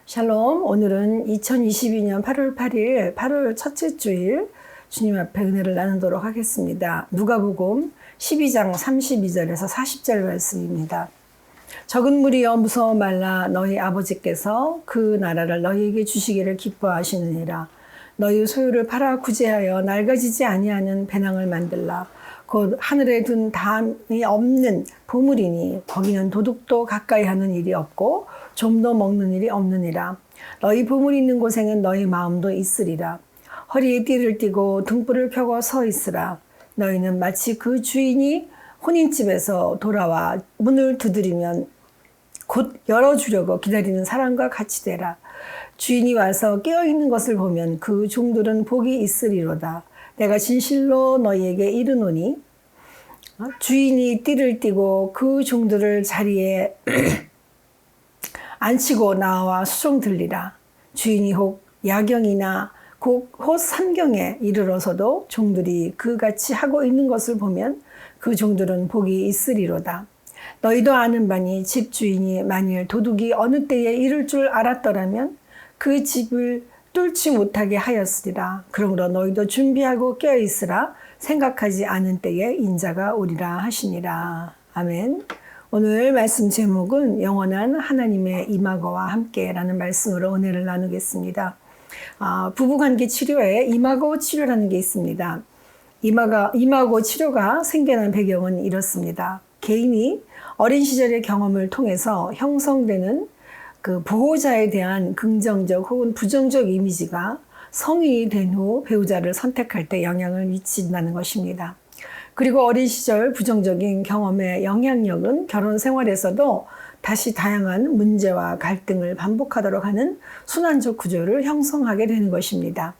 샬롬, 오늘은 2022년 8월 8일, 8월 첫째 주일 주님 앞에 은혜를 나누도록 하겠습니다. 누가복음 12장 32절에서 40절 말씀입니다. 적은 무리여 무서워 말라. 너희 아버지께서 그 나라를 너희에게 주시기를 기뻐하시느니라. 너희 소유를 팔아 구제하여 낡아지지 아니하는 배낭을 만들라. 곧 하늘에 둔 담이 없는 보물이니 거기는 도둑도 가까이 하는 일이 없고 좀도 먹는 일이 없느니라. 너희 보물이 있는 곳에는 너희 마음도 있으리라. 허리에 띠를 띠고 등불을 펴고 서 있으라. 너희는 마치 그 주인이 혼인집에서 돌아와 문을 두드리면 곧 열어주려고 기다리는 사람과 같이 되라. 주인이 와서 깨어있는 것을 보면 그 종들은 복이 있으리로다. 내가 진실로 너희에게 이르노니 주인이 띠를 띠고 그 종들을 자리에 앉히고 나와 수종 들리라. 주인이 혹 야경이나 혹 삼경에 이르러서도 종들이 그같이 하고 있는 것을 보면 그 종들은 복이 있으리로다. 너희도 아는 바니 집주인이 만일 도둑이 어느 때에 이를 줄 알았더라면 그 집을 뚫지 못하게 하였으리라. 그러므로 너희도 준비하고 깨어있으라. 생각하지 않은 때에 인자가 오리라 하시니라. 아멘. 오늘 말씀 제목은 영원한 하나님의 이마거와 함께라는 말씀으로 은혜를 나누겠습니다. 부부관계 치료에 이마거 치료라는 게 있습니다. 이마거 치료가 생겨난 배경은 이렇습니다. 개인이 어린 시절의 경험을 통해서 형성되는 그 보호자에 대한 긍정적 혹은 부정적 이미지가 성인이 된 후 배우자를 선택할 때 영향을 미친다는 것입니다. 그리고 어린 시절 부정적인 경험의 영향력은 결혼 생활에서도 다시 다양한 문제와 갈등을 반복하도록 하는 순환적 구조를 형성하게 되는 것입니다.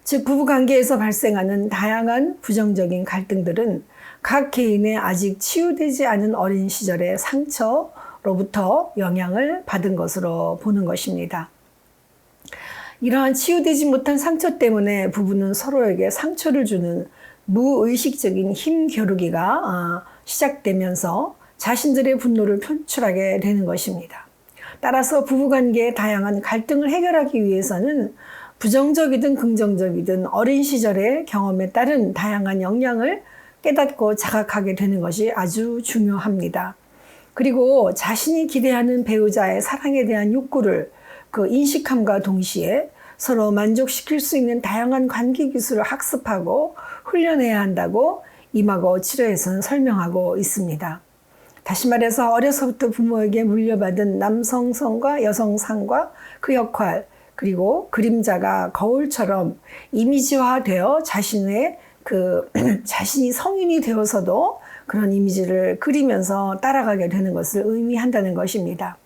즉 부부관계에서 발생하는 다양한 부정적인 갈등들은 각 개인의 아직 치유되지 않은 어린 시절의 상처로부터 영향을 받은 것으로 보는 것입니다. 이러한 치유되지 못한 상처 때문에 부부는 서로에게 상처를 주는 무의식적인 힘겨루기가 시작되면서 자신들의 분노를 표출하게 되는 것입니다. 따라서 부부관계의 다양한 갈등을 해결하기 위해서는 부정적이든 긍정적이든 어린 시절의 경험에 따른 다양한 영향을 깨닫고 자각하게 되는 것이 아주 중요합니다. 그리고 자신이 기대하는 배우자의 사랑에 대한 욕구를 인식함과 동시에 서로 만족시킬 수 있는 다양한 관계 기술을 학습하고 훈련해야 한다고 이마거 치료에서는 설명하고 있습니다. 다시 말해서 어려서부터 부모에게 물려받은 남성성과 여성상과 그 역할, 그리고 그림자가 거울처럼 이미지화되어 자신이 성인이 되어서도 그런 이미지를 그리면서 따라가게 되는 것을 의미한다는 것입니다.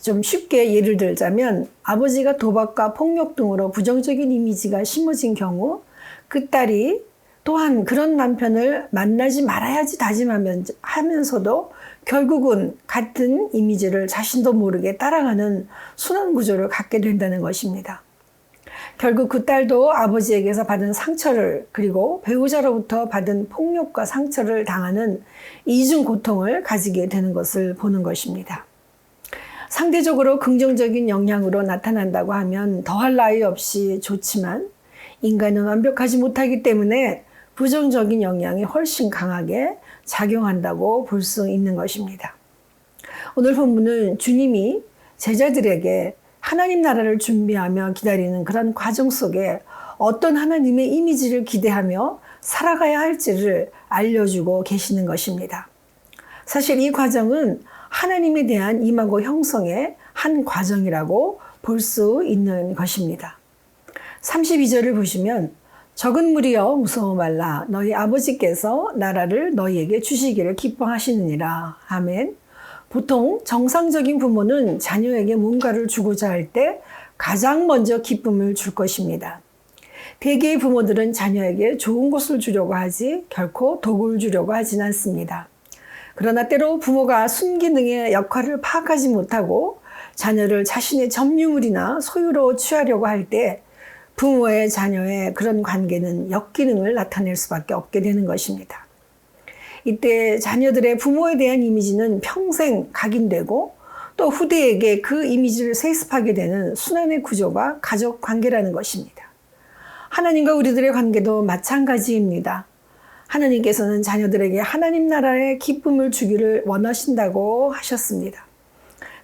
좀 쉽게 예를 들자면 아버지가 도박과 폭력 등으로 부정적인 이미지가 심어진 경우 그 딸이 또한 그런 남편을 만나지 말아야지 다짐하면서도 결국은 같은 이미지를 자신도 모르게 따라가는 순환 구조를 갖게 된다는 것입니다. 결국 그 딸도 아버지에게서 받은 상처를 그리고 배우자로부터 받은 폭력과 상처를 당하는 이중 고통을 가지게 되는 것을 보는 것입니다. 상대적으로 긍정적인 영향으로 나타난다고 하면 더할 나위 없이 좋지만 인간은 완벽하지 못하기 때문에 부정적인 영향이 훨씬 강하게 작용한다고 볼 수 있는 것입니다. 오늘 본문은 주님이 제자들에게 하나님 나라를 준비하며 기다리는 그런 과정 속에 어떤 하나님의 이미지를 기대하며 살아가야 할지를 알려주고 계시는 것입니다. 사실 이 과정은 하나님에 대한 이마고 형성의 한 과정이라고 볼 수 있는 것입니다. 32절을 보시면 적은 무리여 무서워 말라. 너희 아버지께서 나라를 너희에게 주시기를 기뻐하시느니라. 아멘. 보통 정상적인 부모는 자녀에게 뭔가를 주고자 할 때 가장 먼저 기쁨을 줄 것입니다. 대개의 부모들은 자녀에게 좋은 것을 주려고 하지 결코 독을 주려고 하진 않습니다. 그러나 때로 부모가 순기능의 역할을 파악하지 못하고 자녀를 자신의 점유물이나 소유로 취하려고 할 때 부모의 자녀의 그런 관계는 역기능을 나타낼 수밖에 없게 되는 것입니다. 이때 자녀들의 부모에 대한 이미지는 평생 각인되고 또 후대에게 그 이미지를 세습하게 되는 순환의 구조가 가족 관계라는 것입니다. 하나님과 우리들의 관계도 마찬가지입니다. 하나님께서는 자녀들에게 하나님 나라의 기쁨을 주기를 원하신다고 하셨습니다.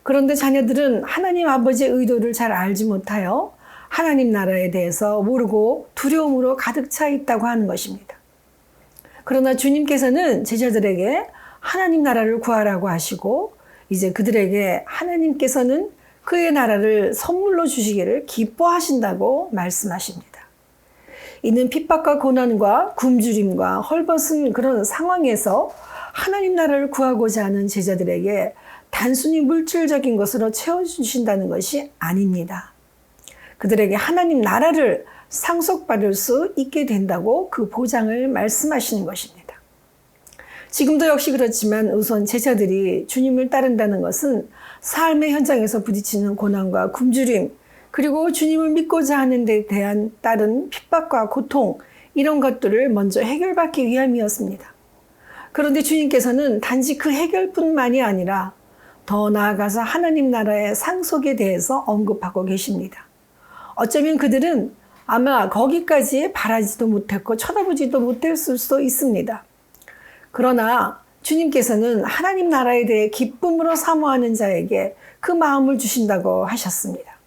그런데 자녀들은 하나님 아버지의 의도를 잘 알지 못하여 하나님 나라에 대해서 모르고 두려움으로 가득 차 있다고 하는 것입니다. 그러나 주님께서는 제자들에게 하나님 나라를 구하라고 하시고 이제 그들에게 하나님께서는 그의 나라를 선물로 주시기를 기뻐하신다고 말씀하십니다. 이는 핍박과 고난과 굶주림과 헐벗은 그런 상황에서 하나님 나라를 구하고자 하는 제자들에게 단순히 물질적인 것으로 채워주신다는 것이 아닙니다. 그들에게 하나님 나라를 상속받을 수 있게 된다고 그 보장을 말씀하시는 것입니다. 지금도 역시 그렇지만 우선 제자들이 주님을 따른다는 것은 삶의 현장에서 부딪히는 고난과 굶주림, 그리고 주님을 믿고자 하는 데 대한 다른 핍박과 고통, 이런 것들을 먼저 해결받기 위함이었습니다. 그런데 주님께서는 단지 그 해결뿐만이 아니라 더 나아가서 하나님 나라의 상속에 대해서 언급하고 계십니다. 어쩌면 그들은 아마 거기까지 바라지도 못했고 쳐다보지도 못했을 수도 있습니다. 그러나 주님께서는 하나님 나라에 대해 기쁨으로 사모하는 자에게 그 마음을 주신다고 하셨습니다.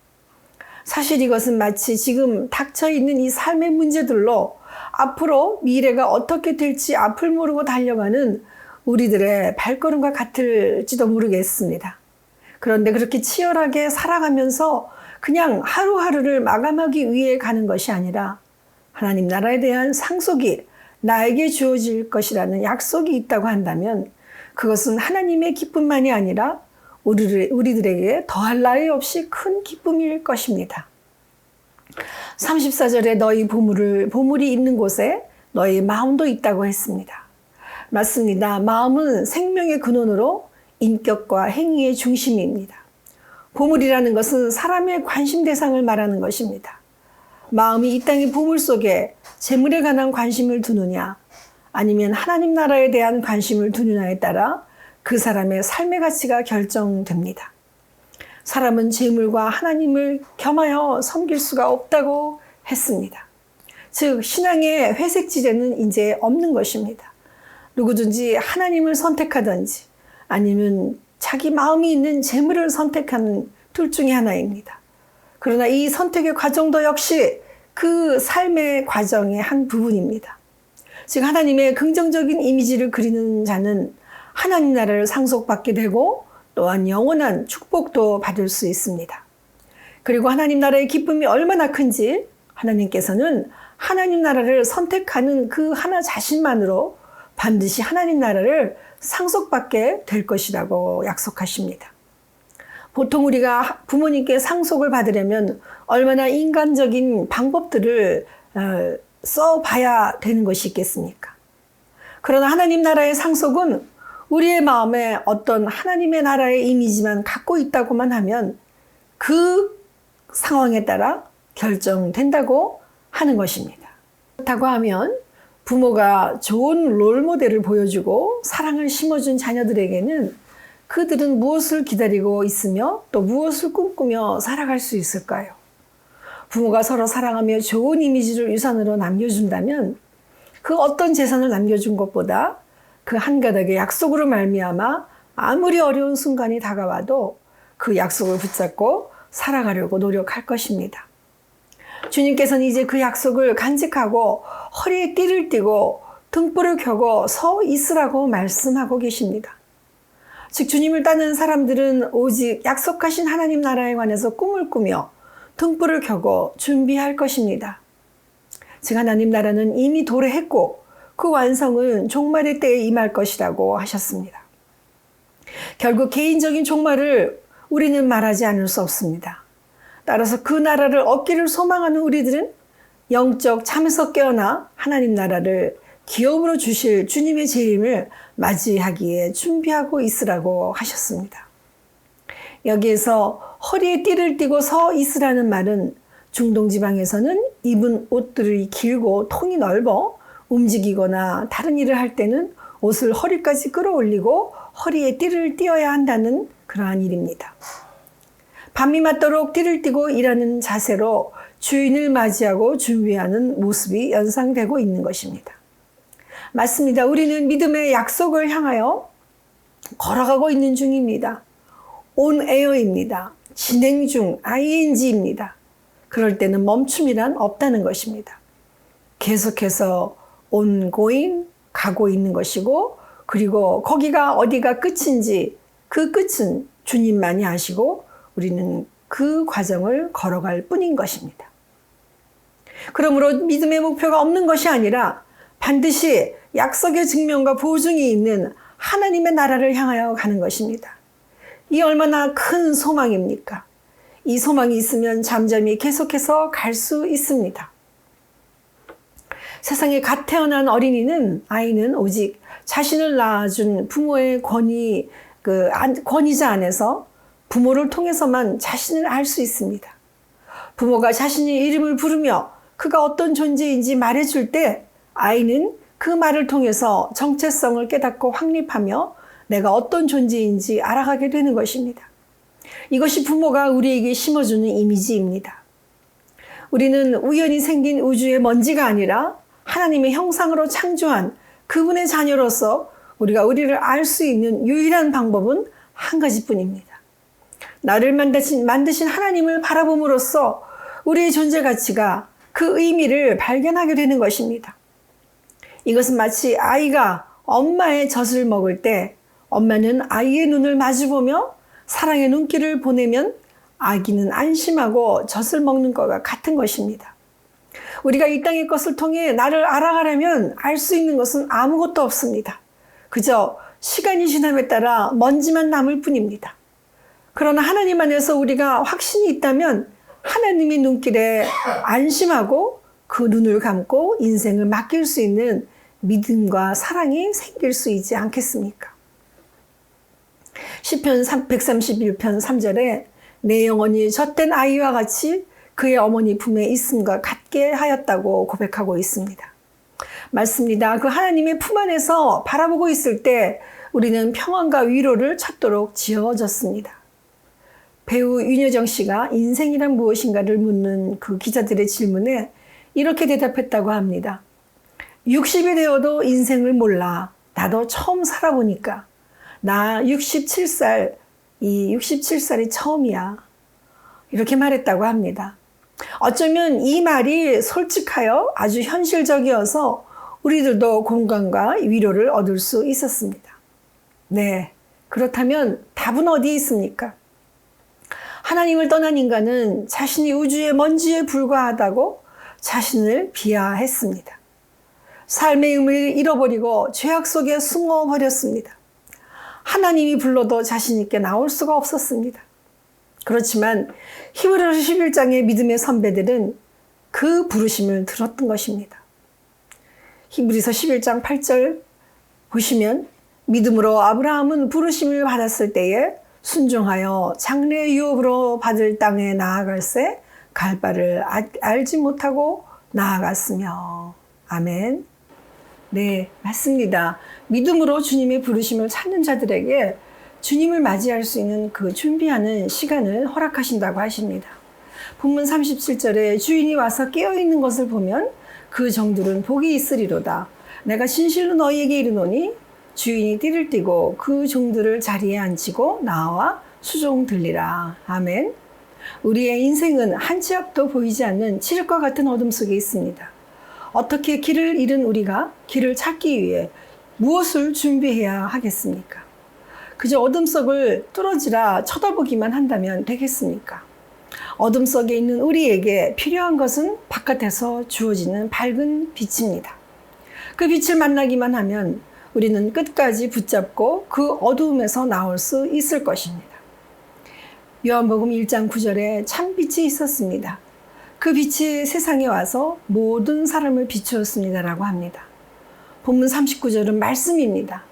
사실 이것은 마치 지금 닥쳐 있는 이 삶의 문제들로 앞으로 미래가 어떻게 될지 앞을 모르고 달려가는 우리들의 발걸음과 같을지도 모르겠습니다. 그런데 그렇게 치열하게 살아가면서 그냥 하루하루를 마감하기 위해 가는 것이 아니라 하나님 나라에 대한 상속이 나에게 주어질 것이라는 약속이 있다고 한다면 그것은 하나님의 기쁨만이 아니라 우리들에게 더할 나위 없이 큰 기쁨일 것입니다. 34절에 너희 보물이 있는 곳에 너희 마음도 있다고 했습니다. 맞습니다. 마음은 생명의 근원으로 인격과 행위의 중심입니다. 보물이라는 것은 사람의 관심 대상을 말하는 것입니다. 마음이 이 땅의 보물 속에 재물에 관한 관심을 두느냐 아니면 하나님 나라에 대한 관심을 두느냐에 따라 그 사람의 삶의 가치가 결정됩니다. 사람은 재물과 하나님을 겸하여 섬길 수가 없다고 했습니다. 즉 신앙의 회색지대는 이제 없는 것입니다. 누구든지 하나님을 선택하든지 아니면 자기 마음이 있는 재물을 선택하는 둘 중에 하나입니다. 그러나 이 선택의 과정도 역시 그 삶의 과정의 한 부분입니다. 즉 하나님의 긍정적인 이미지를 그리는 자는 하나님 나라를 상속받게 되고 또한 영원한 축복도 받을 수 있습니다. 그리고 하나님 나라의 기쁨이 얼마나 큰지 하나님께서는 하나님 나라를 선택하는 그 하나 자신만으로 반드시 하나님 나라를 상속받게 될 것이라고 약속하십니다. 보통 우리가 부모님께 상속을 받으려면 얼마나 인간적인 방법들을 써봐야 되는 것이 있겠습니까? 그러나 하나님 나라의 상속은 우리의 마음에 어떤 하나님의 나라의 이미지만 갖고 있다고만 하면 그 상황에 따라 결정된다고 하는 것입니다. 그렇다고 하면 부모가 좋은 롤모델을 보여주고 사랑을 심어준 자녀들에게는 그들은 무엇을 기다리고 있으며 또 무엇을 꿈꾸며 살아갈 수 있을까요? 부모가 서로 사랑하며 좋은 이미지를 유산으로 남겨준다면 그 어떤 재산을 남겨준 것보다 그 한 가닥의 약속으로 말미암아 아무리 어려운 순간이 다가와도 그 약속을 붙잡고 살아가려고 노력할 것입니다. 주님께서는 이제 그 약속을 간직하고 허리에 띠를 띠고 등불을 켜고 서 있으라고 말씀하고 계십니다. 즉 주님을 따르는 사람들은 오직 약속하신 하나님 나라에 관해서 꿈을 꾸며 등불을 켜고 준비할 것입니다. 즉 하나님 나라는 이미 도래했고 그 완성은 종말의 때에 임할 것이라고 하셨습니다. 결국 개인적인 종말을 우리는 말하지 않을 수 없습니다. 따라서 그 나라를 얻기를 소망하는 우리들은 영적 잠에서 깨어나 하나님 나라를 기업으로 주실 주님의 재림을 맞이하기에 준비하고 있으라고 하셨습니다. 여기에서 허리에 띠를 띠고 서 있으라는 말은 중동 지방에서는 입은 옷들이 길고 통이 넓어 움직이거나 다른 일을 할 때는 옷을 허리까지 끌어올리고 허리에 띠를 띠어야 한다는 그러한 일입니다. 밤이 맞도록 띠를 띠고 일하는 자세로 주인을 맞이하고 준비하는 모습이 연상되고 있는 것입니다. 맞습니다. 우리는 믿음의 약속을 향하여 걸어가고 있는 중입니다. on air입니다. 진행 중 ing입니다. 그럴 때는 멈춤이란 없다는 것입니다. 계속해서 ongoing, 가고 있는 것이고, 그리고 거기가 어디가 끝인지 그 끝은 주님만이 아시고 우리는 그 과정을 걸어갈 뿐인 것입니다. 그러므로 믿음의 목표가 없는 것이 아니라 반드시 약속의 증명과 보증이 있는 하나님의 나라를 향하여 가는 것입니다. 이 얼마나 큰 소망입니까? 이 소망이 있으면 잠잠히 계속해서 갈 수 있습니다. 세상에 갓 태어난 아이는 오직 자신을 낳아준 부모의 권위자 안에서 부모를 통해서만 자신을 알 수 있습니다. 부모가 자신의 이름을 부르며 그가 어떤 존재인지 말해줄 때 아이는 그 말을 통해서 정체성을 깨닫고 확립하며 내가 어떤 존재인지 알아가게 되는 것입니다. 이것이 부모가 우리에게 심어주는 이미지입니다. 우리는 우연히 생긴 우주의 먼지가 아니라 하나님의 형상으로 창조한 그분의 자녀로서 우리를 알 수 있는 유일한 방법은 한 가지뿐입니다. 나를 만드신 하나님을 바라봄으로써 우리의 존재 가치가 그 의미를 발견하게 되는 것입니다. 이것은 마치 아이가 엄마의 젖을 먹을 때 엄마는 아이의 눈을 마주보며 사랑의 눈길을 보내면 아기는 안심하고 젖을 먹는 것과 같은 것입니다. 우리가 이 땅의 것을 통해 나를 알아가려면 알 수 있는 것은 아무것도 없습니다. 그저 시간이 지남에 따라 먼지만 남을 뿐입니다. 그러나 하나님 안에서 우리가 확신이 있다면 하나님의 눈길에 안심하고 그 눈을 감고 인생을 맡길 수 있는 믿음과 사랑이 생길 수 있지 않겠습니까? 시편 131편 3절에 내 영혼이 젖된 아이와 같이 그의 어머니 품에 있음과 같게 하였다고 고백하고 있습니다. 맞습니다. 그 하나님의 품 안에서 바라보고 있을 때 우리는 평안과 위로를 찾도록 지어졌습니다. 배우 윤여정 씨가 인생이란 무엇인가를 묻는 그 기자들의 질문에 이렇게 대답했다고 합니다. 60이 되어도 인생을 몰라. 나도 처음 살아보니까. 나 67살, 이 67살이 처음이야. 이렇게 말했다고 합니다. 어쩌면 이 말이 솔직하여 아주 현실적이어서 우리들도 공감과 위로를 얻을 수 있었습니다. 네, 그렇다면 답은 어디에 있습니까? 하나님을 떠난 인간은 자신이 우주의 먼지에 불과하다고 자신을 비하했습니다. 삶의 의미를 잃어버리고 죄악 속에 숨어버렸습니다. 하나님이 불러도 자신 있게 나올 수가 없었습니다. 그렇지만 히브리서 11장의 믿음의 선배들은 그 부르심을 들었던 것입니다. 히브리서 11장 8절 보시면 믿음으로 아브라함은 부르심을 받았을 때에 순종하여 장래 유업으로 받을 땅에 나아갈새 갈 바를 알지 못하고 나아갔으며. 아멘. 네, 맞습니다. 믿음으로 주님의 부르심을 찾는 자들에게 주님을 맞이할 수 있는 그 준비하는 시간을 허락하신다고 하십니다. 본문 37절에 주인이 와서 깨어있는 것을 보면 그 종들은 복이 있으리로다. 내가 진실로 너희에게 이르노니 주인이 띠를 띠고 그 종들을 자리에 앉히고 나와 수종 들리라. 아멘. 우리의 인생은 한 치 앞도 보이지 않는 칠흑과 같은 어둠 속에 있습니다. 어떻게 길을 잃은 우리가 길을 찾기 위해 무엇을 준비해야 하겠습니까? 그저 어둠 속을 뚫어지라 쳐다보기만 한다면 되겠습니까? 어둠 속에 있는 우리에게 필요한 것은 바깥에서 주어지는 밝은 빛입니다. 그 빛을 만나기만 하면 우리는 끝까지 붙잡고 그 어두움에서 나올 수 있을 것입니다. 요한복음 1장 9절에 참 빛이 있었습니다. 그 빛이 세상에 와서 모든 사람을 비추었습니다라고 합니다. 본문 39절은 말씀입니다.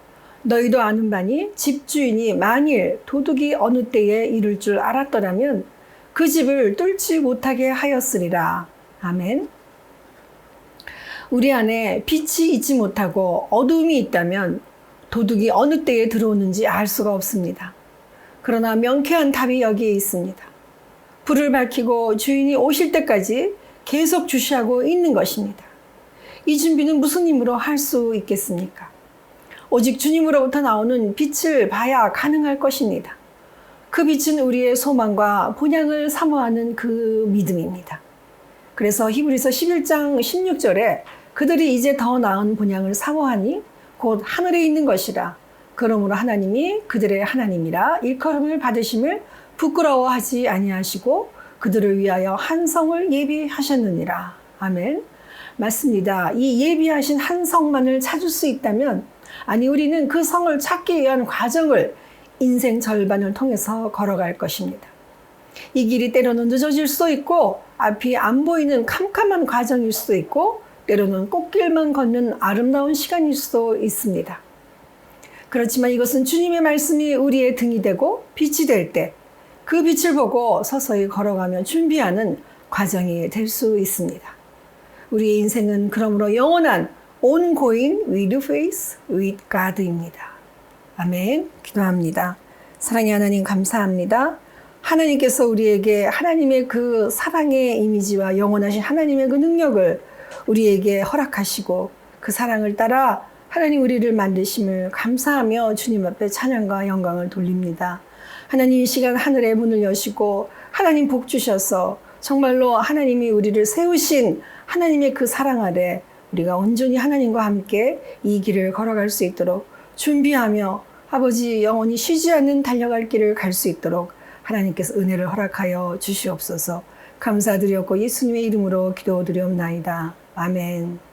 너희도 아는 바니 집주인이 만일 도둑이 어느 때에 이를 줄 알았더라면 그 집을 뚫지 못하게 하였으리라. 아멘. 우리 안에 빛이 있지 못하고 어두움이 있다면 도둑이 어느 때에 들어오는지 알 수가 없습니다. 그러나 명쾌한 답이 여기에 있습니다. 불을 밝히고 주인이 오실 때까지 계속 주시하고 있는 것입니다. 이 준비는 무슨 힘으로 할 수 있겠습니까? 오직 주님으로부터 나오는 빛을 봐야 가능할 것입니다. 그 빛은 우리의 소망과 본향을 사모하는 그 믿음입니다. 그래서 히브리서 11장 16절에 그들이 이제 더 나은 본향을 사모하니 곧 하늘에 있는 것이라. 그러므로 하나님이 그들의 하나님이라 일컬음을 받으심을 부끄러워하지 아니하시고 그들을 위하여 한 성을 예비하셨느니라. 아멘. 맞습니다. 이 예비하신 한 성만을 찾을 수 있다면, 아니 우리는 그 성을 찾기 위한 과정을 인생 절반을 통해서 걸어갈 것입니다. 이 길이 때로는 늦어질 수도 있고 앞이 안 보이는 캄캄한 과정일 수도 있고 때로는 꽃길만 걷는 아름다운 시간일 수도 있습니다. 그렇지만 이것은 주님의 말씀이 우리의 등이 되고 빛이 될 때 그 빛을 보고 서서히 걸어가며 준비하는 과정이 될 수 있습니다. 우리의 인생은 그러므로 영원한 ongoing with faith with God입니다. 아멘. 기도합니다. 사랑의 하나님 감사합니다. 하나님께서 우리에게 하나님의 그 사랑의 이미지와 영원하신 하나님의 그 능력을 우리에게 허락하시고 그 사랑을 따라 하나님 우리를 만드심을 감사하며 주님 앞에 찬양과 영광을 돌립니다. 하나님 이 시간 하늘의 문을 여시고 하나님 복 주셔서 정말로 하나님이 우리를 세우신 하나님의 그 사랑 아래 우리가 온전히 하나님과 함께 이 길을 걸어갈 수 있도록 준비하며 아버지 영원히 쉬지 않는 달려갈 길을 갈 수 있도록 하나님께서 은혜를 허락하여 주시옵소서. 감사드렸고 예수님의 이름으로 기도드리옵나이다. 아멘.